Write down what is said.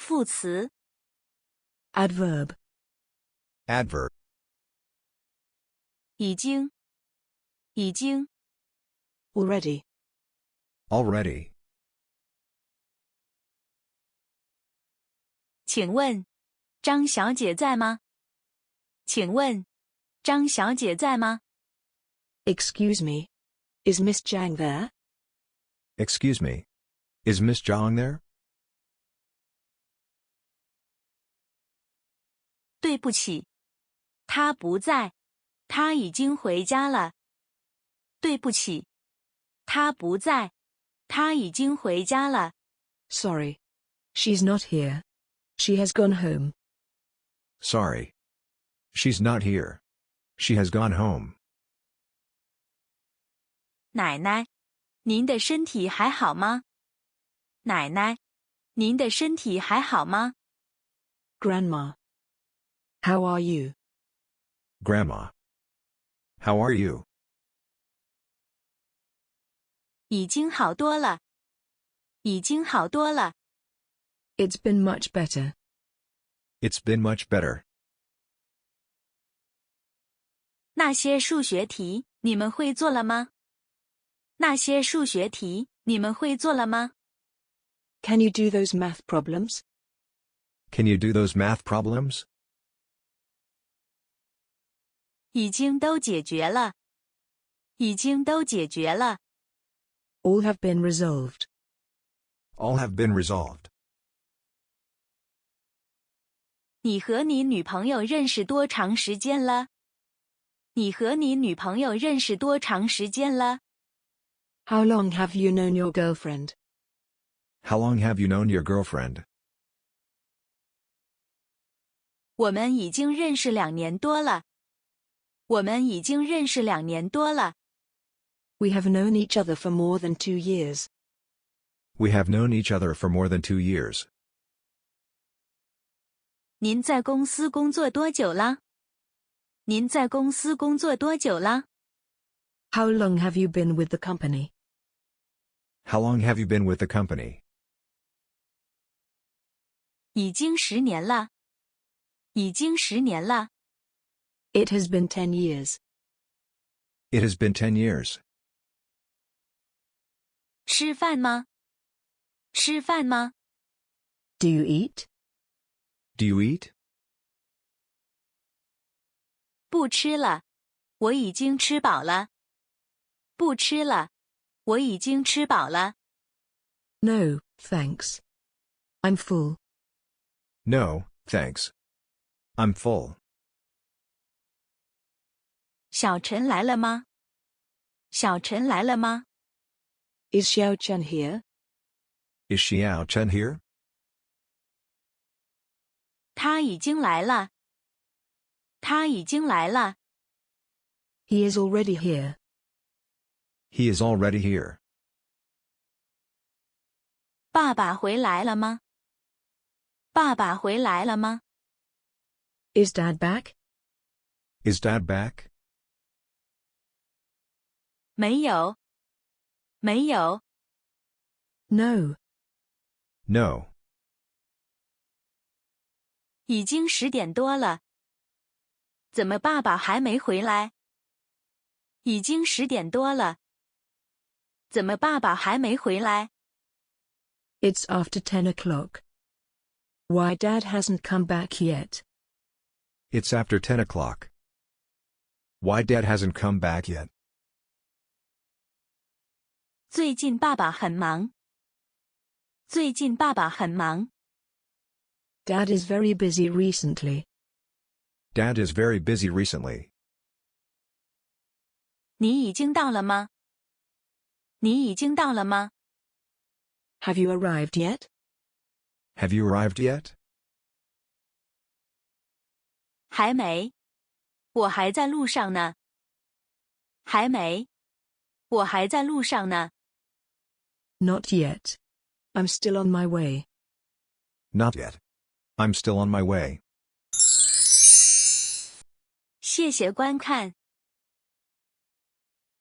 副词 Adverb. Adverb. 已经 Already. Already. 请问张小姐在吗？请问张小姐在吗？ Excuse me. Is Miss Zhang there? Excuse me. Is Miss Zhang there? 对不起，她不在，她已经回家了。对不起，她不在，她已经回家了。 Sorry. She's not here. She has gone home. Sorry. She's not here. She has gone home. 奶奶，您的身体还好吗？奶奶，您的身体还好吗？ Grandma. How are you? Grandma. How are you? 已经好多了，已经好多了。 It's been much better. It's been much better. 那些数学题你们会做了吗？那些数学题你们会做了吗？ Can you do those math problems? Can you do those math problems? 已经都解决了，已经都解决了。 All have been resolved. All have been resolved. 你和你女朋友认识多长时间了？你和你女朋友认识多长时间了？ How long have you known your girlfriend? How long have you known your girlfriend? 我们已经认识2年多了。我们已经认识2年多了。 We have known each other for more than 2 years. We have known each other for more than 2 years. 您在公司工作多久了？您在公司工作多久了？ How long have you been with the company? How long have you been with the company? 已经10年了。已经10年了。 It has been 10 years. It has been 10 years. 吃饭吗？吃饭吗？ Do you eat? Do you eat? 不吃了，我已经吃饱了。不吃了，我已经吃饱了。 No, thanks. I'm full. No, thanks. I'm full. 小陈来了吗？小陈来了吗？ Is Xiao Chen here? Is Xiao Chen here? 他已经来了。他已经来了。 He is already here. He is already here. 爸爸回来了吗？爸爸回来了吗？ Is Dad back? Is Dad back? 没有。没有。 No. No. 已经10点多了。怎么爸爸还没回来？已经10点多了。怎么爸爸还没回来？ It's after 10 o'clock. Why Dad hasn't come back yet? It's after 10 o'clock. Why Dad hasn't come back yet? 最近爸爸很忙。最近爸爸很忙。 Dad is very busy recently. Dad is very busy recently. 你已经到了吗？你已经到了吗？ Have you arrived yet? Have you arrived yet? 还没。我还在路上呢。还没。我还在路上呢。 Not yet. I'm still on my way. Not yet. I'm still on my way. 谢谢观看。